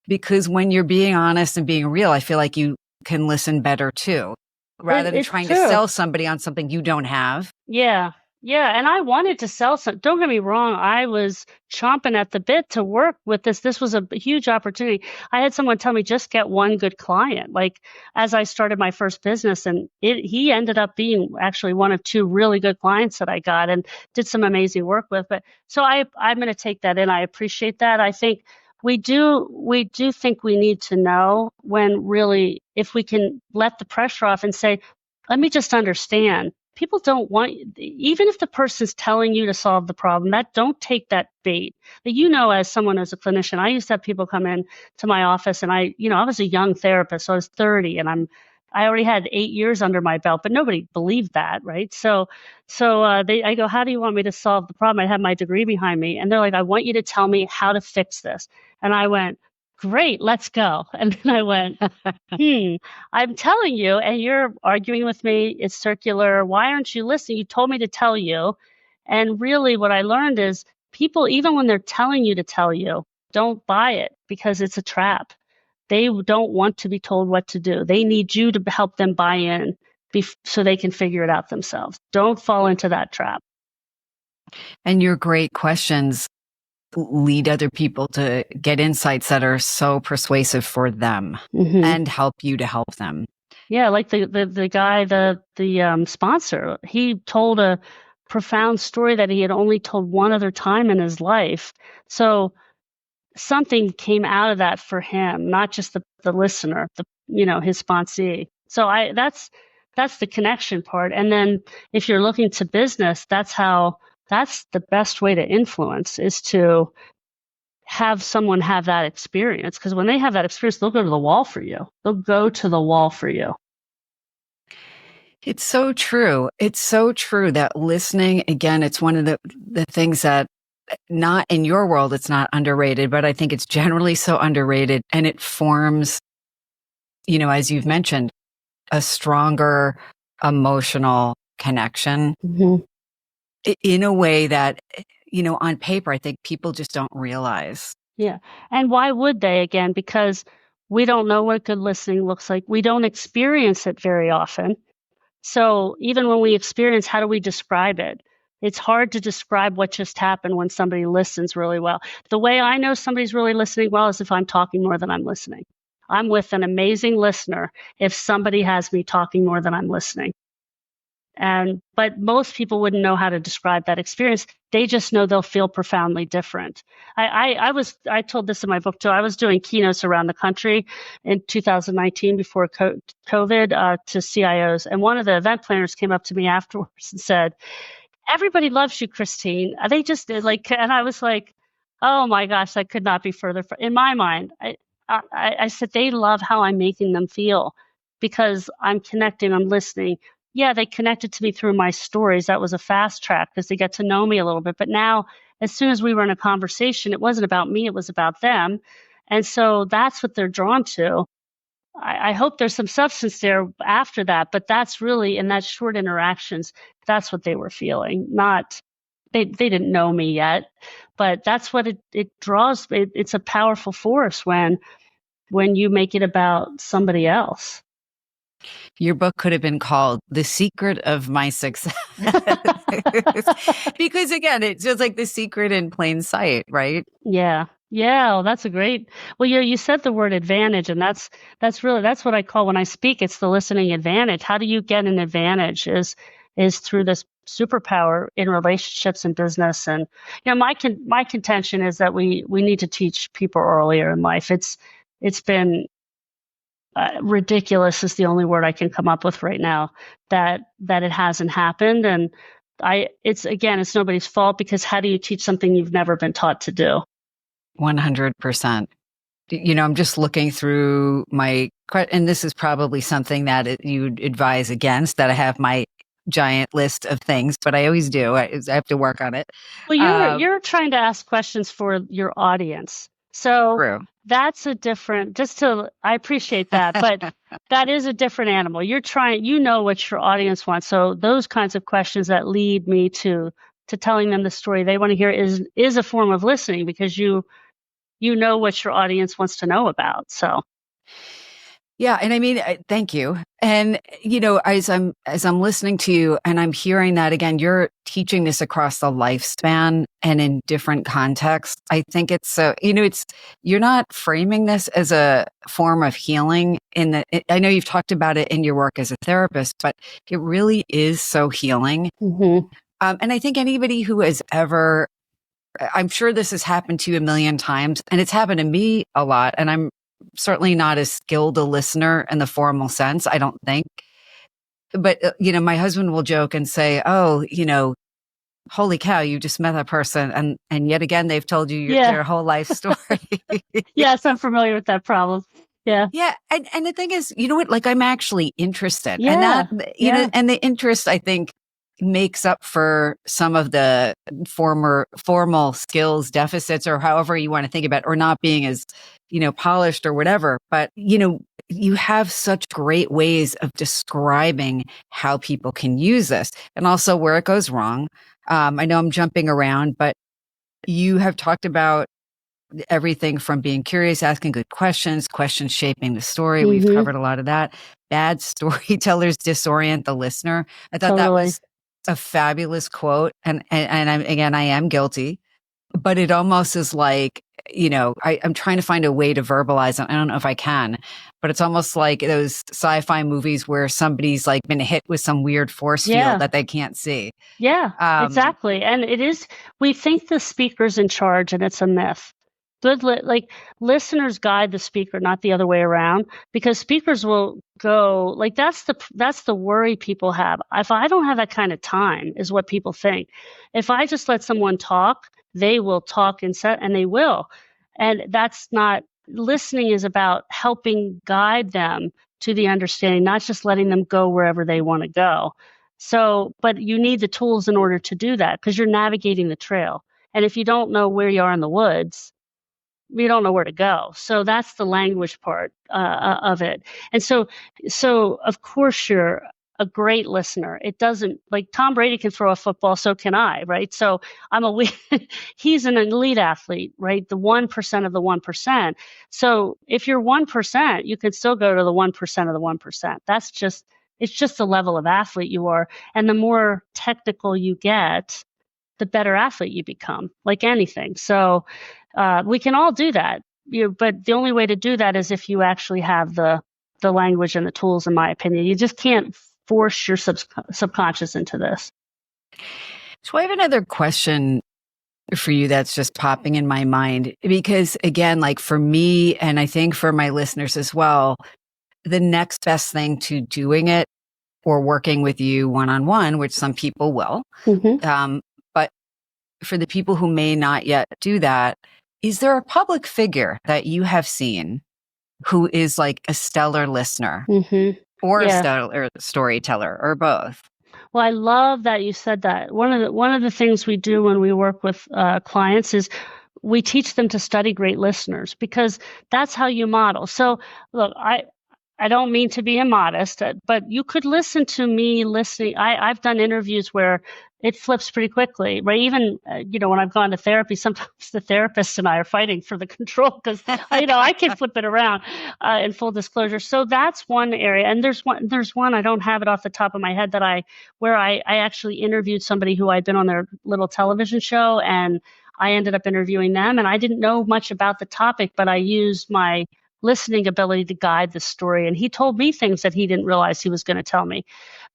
because when you're being honest and being real, I feel like you can listen better too, rather than trying to sell somebody on something you don't have. Yeah. Yeah, and I wanted to sell some. Don't get me wrong, I was chomping at the bit to work with this. This was a huge opportunity. I had someone tell me just get one good client. Like as I started my first business, and he ended up being actually one of two really good clients that I got and did some amazing work with. But so I'm going to take that in. I appreciate that. I think we do think we need to know when really if we can let the pressure off and say, let me just understand. People don't want, even if the person's telling you to solve the problem, that don't take that bait. But as someone as a clinician, I used to have people come in to my office, and I was a young therapist, so I was 30, and I already had 8 years under my belt, but nobody believed that, right? I go, how do you want me to solve the problem? I have my degree behind me, and they're like, I want you to tell me how to fix this. And I went, great, let's go. And then I went, I'm telling you, and you're arguing with me. It's circular. Why aren't you listening? You told me to tell you. And really, what I learned is people, even when they're telling you to tell you, don't buy it because it's a trap. They don't want to be told what to do. They need you to help them buy in so they can figure it out themselves. Don't fall into that trap. And your great questions lead other people to get insights that are so persuasive for them and help you to help them. Yeah, like the guy, the sponsor, he told a profound story that he had only told one other time in his life. So something came out of that for him, not just the listener, his sponsee. So that's the connection part. And then if you're looking to business, that's the best way to influence, is to have someone have that experience. Because when they have that experience, they'll go to the wall for you. They'll go to the wall for you. It's so true. It's so true that listening, again, it's one of the things that, not in your world, it's not underrated, but I think it's generally so underrated, and it forms, as you've mentioned, a stronger emotional connection in a way that, on paper, I think people just don't realize. Yeah. And why would they? Again, because we don't know what good listening looks like. We don't experience it very often. So even when we experience, how do we describe it? It's hard to describe what just happened when somebody listens really well. The way I know somebody's really listening well is if I'm talking more than I'm listening. I'm with an amazing listener if somebody has me talking more than I'm listening. But most people wouldn't know how to describe that experience. They just know they'll feel profoundly different. I told this in my book too. I was doing keynotes around the country in 2019 before COVID to CIOs. And one of the event planners came up to me afterwards and said, everybody loves you, Christine. They just like, and I was like, oh my gosh, that could not be further from, in my mind. I said, they love how I'm making them feel because I'm connecting, I'm listening. Yeah, they connected to me through my stories. That was a fast track because they get to know me a little bit. But now, as soon as we were in a conversation, it wasn't about me, it was about them. And so that's what they're drawn to. I hope there's some substance there after that, but that's really, in that short interactions, that's what they were feeling. Not, they didn't know me yet, but that's what it draws. It's a powerful force when you make it about somebody else. Your book could have been called The Secret of My Success. Because again, it's just like the secret in plain sight, right? Yeah. Yeah, well, that's a great. Well, you said the word advantage, and that's what I call when I speak. It's the listening advantage. How do you get an advantage? Is through this superpower in relationships and business. And my contention is that we need to teach people earlier in life. It's been ridiculous is the only word I can come up with right now that it hasn't happened. And it's nobody's fault, because how do you teach something you've never been taught to do? 100%. I'm just looking through and this is probably something that you'd advise against, that I have my giant list of things, but I always do. I have to work on it. Well, you're trying to ask questions for your audience. So true. That's a different, I appreciate that, but that is a different animal. You're trying, what your audience wants. So those kinds of questions that lead me to telling them the story they want to hear is a form of listening, because you know what your audience wants to know about. So. Yeah. And I mean, thank you. And, as I'm listening to you and I'm hearing that again, you're teaching this across the lifespan and in different contexts. I think it's so, you're not framing this as a form of healing I know you've talked about it in your work as a therapist, but it really is so healing. Mm-hmm. And I think anybody who has ever, I'm sure this has happened to you a million times, and it's happened to me a lot. And I'm certainly not as skilled a listener in the formal sense, I don't think. But, my husband will joke and say, oh, holy cow, you just met that person. And yet again, they've told you their whole life story. Yes, I'm familiar with that problem. Yeah. Yeah. And the thing is, you know what? Like, I'm actually interested. Yeah. And and the interest, I think, makes up for some of the formal skills deficits, or however you want to think about it, or not being as, polished or whatever. But, you have such great ways of describing how people can use this and also where it goes wrong. I know I'm jumping around, but you have talked about everything from being curious, asking good questions shaping the story. Mm-hmm. We've covered a lot of that. Bad storytellers disorient the listener. I thought that was a fabulous quote. And I am guilty, but it almost is like, I'm trying to find a way to verbalize it. I don't know if I can, but it's almost like those sci-fi movies where somebody's like been hit with some weird force field that they can't see. Yeah, exactly. And we think the speaker's in charge, and it's a myth. Listeners guide the speaker, not the other way around, because speakers will go that's the worry people have. If I don't have that kind of time, is what people think. If I just let someone talk, they will talk and they will. And that's not, listening is about helping guide them to the understanding, not just letting them go wherever they want to go. So, but you need the tools in order to do that, because you're navigating the trail. And if you don't know where you are in the woods, you don't know where to go. So that's the language part of it. And so of course you're a great listener. It doesn't, like, Tom Brady can throw a football, so can I, right? So he's an elite athlete, right? The 1% of the 1%. So if you're 1%, you can still go to the 1% of the 1%. It's just the level of athlete you are. And the more technical you get, the better athlete you become, like anything. So we can all do that, but the only way to do that is if you actually have the language and the tools, in my opinion. You just can't force your subconscious into this. So I have another question for you that's just popping in my mind, because again, like for me, and I think for my listeners as well, the next best thing to doing it or working with you one-on-one, which some people will, but for the people who may not yet do that, is there a public figure that you have seen who is like a stellar listener or a stellar storyteller, or both? Well, I love that you said that. One of the things we do when we work with clients is we teach them to study great listeners, because that's how you model. So look, I don't mean to be immodest, but you could listen to me listening. I've done interviews where it flips pretty quickly, right? Even, when I've gone to therapy, sometimes the therapist and I are fighting for the control, because, I can flip it around in full disclosure. So that's one area. And there's one, I don't have it off the top of my head, where I actually interviewed somebody who I'd been on their little television show, and I ended up interviewing them, and I didn't know much about the topic, but I used my listening ability to guide the story. And he told me things that he didn't realize he was going to tell me.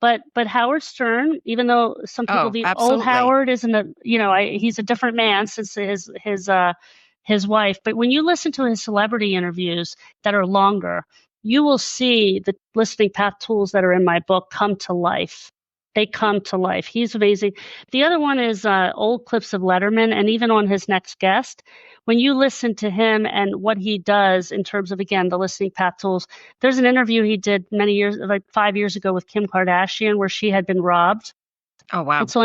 But Howard Stern, even though some people, old Howard isn't he's a different man since his wife. But when you listen to his celebrity interviews that are longer, you will see the listening path tools that are in my book come to life. They come to life. He's amazing. The other one is old clips of Letterman, and even on his next guest, when you listen to him and what he does in terms of, again, the listening path tools, there's an interview he did many years, like 5 years ago, with Kim Kardashian, where she had been robbed. Oh, wow. It's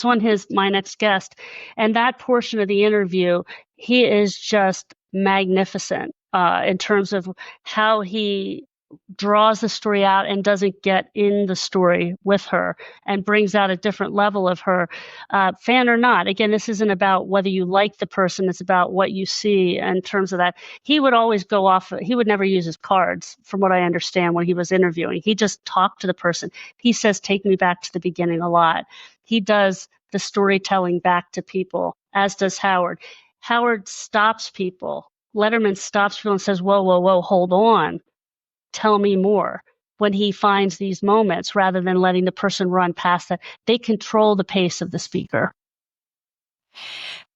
on his My Next Guest. And that portion of the interview, he is just magnificent in terms of how he draws the story out and doesn't get in the story with her and brings out a different level of her, fan or not. Again, this isn't about whether you like the person. It's about what you see in terms of that. He would always go off. He would never use his cards, from what I understand, when he was interviewing. He just talked to the person. He says, take me back to the beginning a lot. He does the storytelling back to people, as does Howard. Howard stops people. Letterman stops people and says, whoa, whoa, whoa, hold on. Tell me more, when he finds these moments, rather than letting the person run past that. They control the pace of the speaker.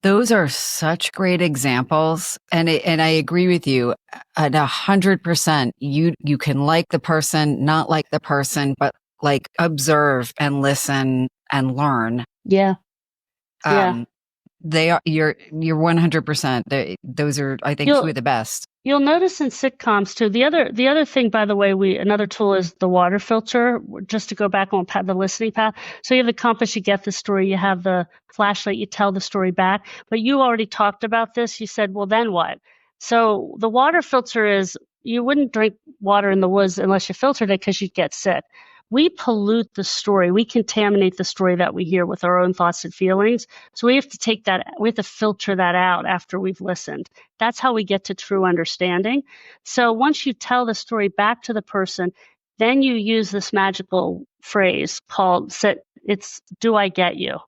Those are such great examples. And I agree with you at 100%. You can like the person, not like the person, but like observe and listen and learn. Yeah. They are, you're 100%. Those are, I think, two of the best. You'll notice in sitcoms too. The other thing, by the way, another tool is the water filter. Just to go back on the listening path. So you have the compass, you get the story. You have the flashlight, you tell the story back. But you already talked about this. You said, well, then what? So the water filter is, you wouldn't drink water in the woods unless you filtered it, because you'd get sick. We pollute the story. We contaminate the story that we hear with our own thoughts and feelings. So we have to filter that out after we've listened. That's how we get to true understanding. So once you tell the story back to the person, then you use this magical phrase called, it's, do I get you?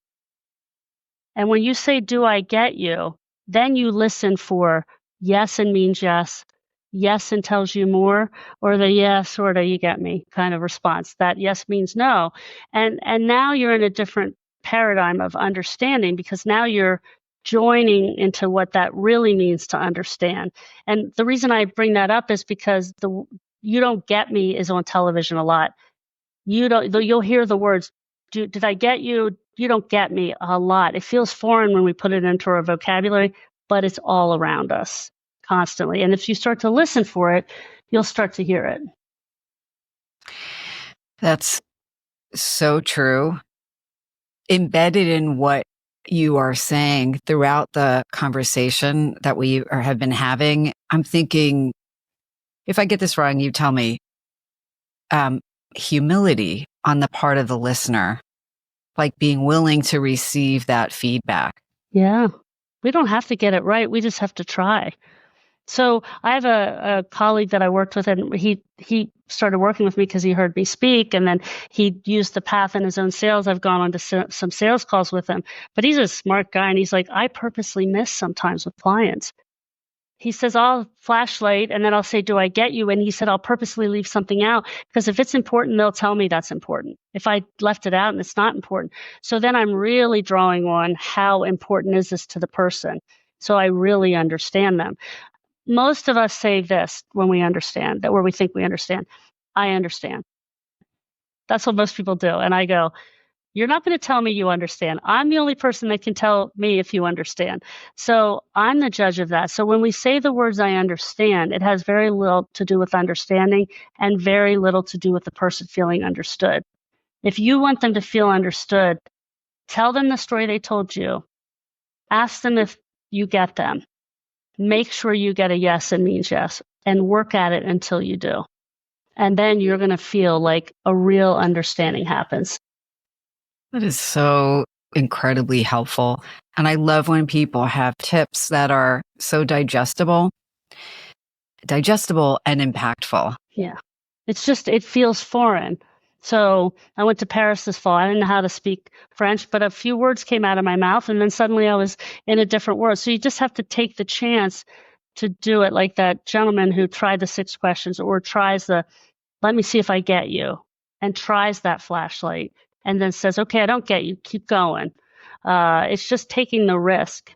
And when you say, do I get you? Then you listen for yes and means yes, yes and tells you more, or the yes, sort of, you get me kind of response. That yes means no. And now you're in a different paradigm of understanding, because now you're joining into what that really means to understand. And the reason I bring that up is because you don't get me is on television a lot. You'll hear the words, did I get you? You don't get me a lot. It feels foreign when we put it into our vocabulary, but it's all around us constantly. And if you start to listen for it, you'll start to hear it. That's so true. Embedded in what you are saying throughout the conversation that we have been having, I'm thinking, if I get this wrong, you tell me, humility on the part of the listener, like being willing to receive that feedback. Yeah. We don't have to get it right. We just have to try. So I have a colleague that I worked with, and he started working with me because he heard me speak, and then he used the path in his own sales. I've gone on to some sales calls with him, but he's a smart guy, and he's like, I purposely miss sometimes with clients. He says, I'll flashlight, and then I'll say, do I get you? And he said, I'll purposely leave something out, because if it's important, they'll tell me that's important. If I left it out and it's not important. So then I'm really drawing on how important is this to the person, so I really understand them. Most of us say this when we understand, that where we think we understand. I understand. That's what most people do. And I go, you're not going to tell me you understand. I'm the only person that can tell me if you understand. So I'm the judge of that. So when we say the words I understand, it has very little to do with understanding and very little to do with the person feeling understood. If you want them to feel understood, tell them the story they told you. Ask them if you get them. Make sure you get a yes and means yes, and work at it until you do. And then you're going to feel like a real understanding happens. That is so incredibly helpful. And I love when people have tips that are so digestible and impactful. Yeah. It feels foreign. So I went to Paris this fall. I didn't know how to speak French, but a few words came out of my mouth, and then suddenly I was in a different world. So you just have to take the chance to do it, like that gentleman who tried the 6 questions, or tries let me see if I get you, and tries that flashlight, and then says, okay, I don't get you, keep going. It's just taking the risk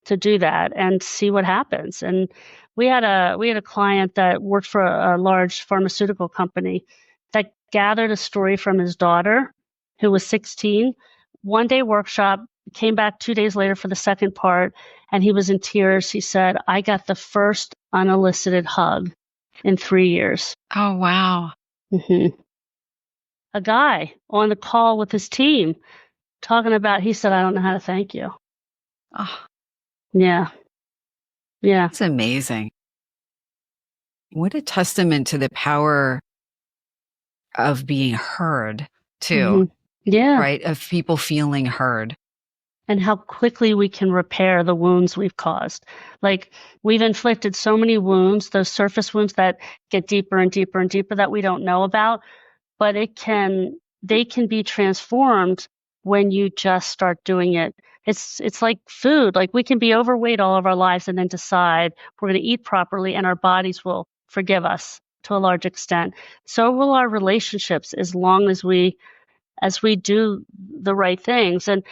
to do that and see what happens. And we had a client that worked for a large pharmaceutical company that gathered a story from his daughter, who was 16, one-day workshop, came back 2 days later for the second part, and he was in tears. He said, I got the first unsolicited hug in 3 years. Oh, wow. Mm-hmm. A guy on the call with his team talking about, he said, I don't know how to thank you. Oh, yeah. Yeah. it's amazing. What a testament to the power of being heard, too, Hmm. Yeah. right? Of people feeling heard. And how quickly we can repair the wounds we've caused. Like, we've inflicted so many wounds, those surface wounds that get deeper and deeper and deeper that we don't know about, but they can be transformed when you just start doing it. It's like food. Like, we can be overweight all of our lives and then decide we're going to eat properly and our bodies will forgive us to a large extent. So will our relationships, as we do the right things. And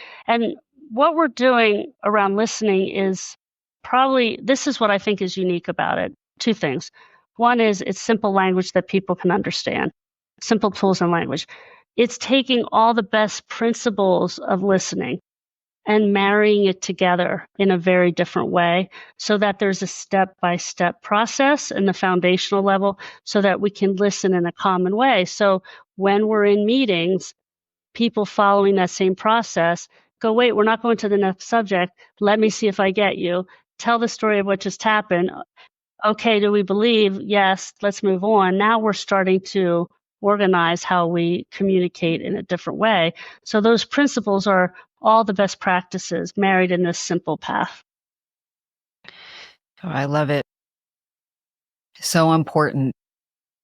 what we're doing around listening is this is what I think is unique about it. Two things. One is it's simple language that people can understand, simple tools and language. It's taking all the best principles of listening and marrying it together in a very different way so that there's a step-by-step process in the foundational level so that we can listen in a common way. So when we're in meetings, people following that same process go, wait, we're not going to the next subject. Let me see if I get you. Tell the story of what just happened. Okay, do we believe? Yes, let's move on. Now we're starting to organize how we communicate in a different way. So those principles are all the best practices married in this simple path. Oh, I love it. So important.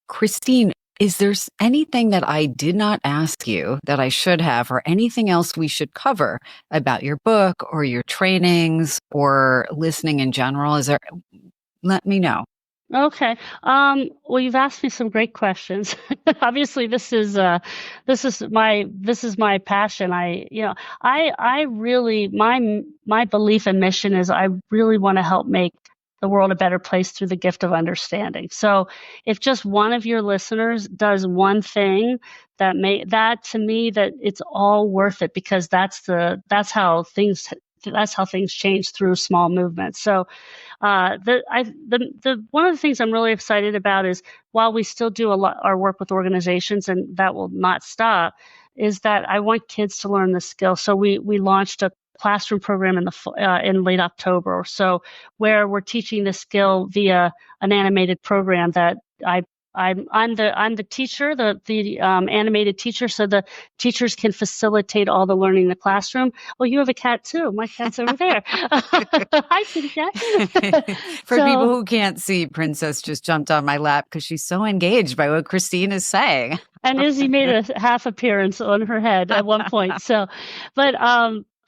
Christine, is there anything that I did not ask you that I should have, or anything else we should cover about your book or your trainings or listening in general? Let me know. Okay. Well, you've asked me some great questions. Obviously, this is my passion. I really, my belief and mission is I really want to help make the world a better place through the gift of understanding. So if just one of your listeners does one thing that to me, that it's all worth it, because that's how things change through small movements. So the one of the things I'm really excited about is, while we still do our work with organizations, and that will not stop, is that I want kids to learn the skill. So we launched a classroom program in late October, so where we're teaching the skill via an animated program that I'm the teacher, the animated teacher, so the teachers can facilitate all the learning in the classroom. Well, you have a cat too. My cat's over there. Hi, kitty cat. For people who can't see, Princess just jumped on my lap because she's so engaged by what Christine is saying. And Izzy made a half appearance on her head at one point. So,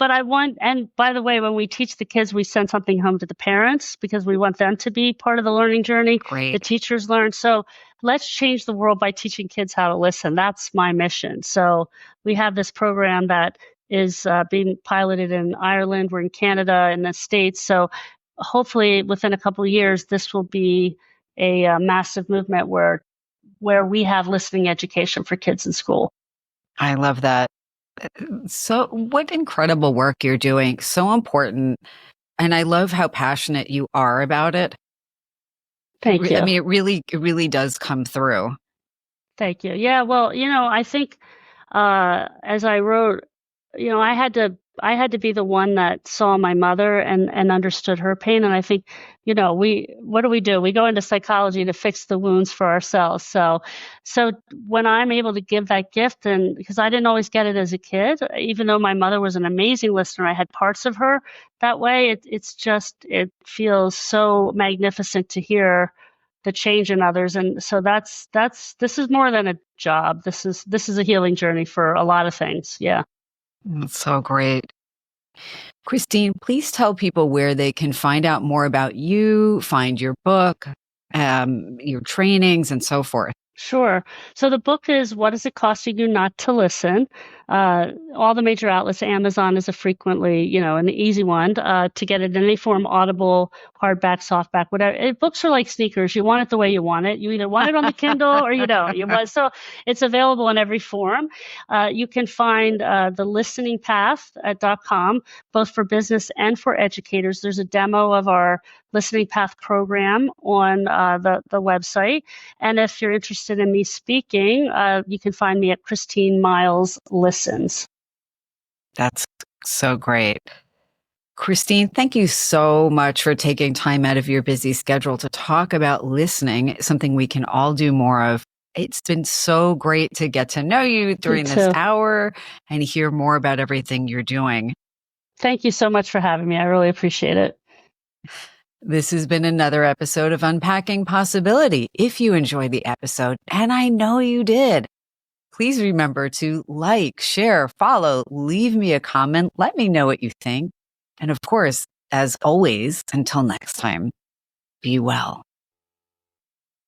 but I want, and by the way, when we teach the kids, we send something home to the parents because we want them to be part of the learning journey. Great. The teachers learn. So let's change the world by teaching kids how to listen. That's my mission. So we have this program that is being piloted in Ireland. We're in Canada and the States. So hopefully within a couple of years, this will be a massive movement where we have listening education for kids in school. I love that. So what incredible work you're doing. So important. And I love how passionate you are about it. Thank you. I mean, it really does come through. Thank you. Yeah. Well, I think as I wrote, I had to be the one that saw my mother and understood her pain. And I think, what do? We go into psychology to fix the wounds for ourselves. So when I'm able to give that gift, and because I didn't always get it as a kid, even though my mother was an amazing listener, I had parts of her that way. It feels so magnificent to hear the change in others. And so this is more than a job. This is a healing journey for a lot of things. Yeah. That's so great. Christine, please tell people where they can find out more about you, find your book, your trainings, and so forth. Sure. So the book is What Is It Costing You Not to Listen? All the major outlets. Amazon is a frequently, an easy one to get it in any form: Audible, hardback, softback, whatever. Books are like sneakers. You want it the way you want it. You either want it on the Kindle or you don't. So it's available in every form. You can find the listening path at .com, both for business and for educators. There's a demo of our listening path program on the website. And if you're interested in me speaking, you can find me at Christine Miles Listens. That's so great. Christine, thank you so much for taking time out of your busy schedule to talk about listening, something we can all do more of. It's been so great to get to know you during this hour and hear more about everything you're doing. Thank you so much for having me. I really appreciate it. This has been another episode of Unpacking Possibility. If you enjoyed the episode, and I know you did, please remember to like, share, follow, leave me a comment. Let me know what you think. And of course, as always, until next time, be well.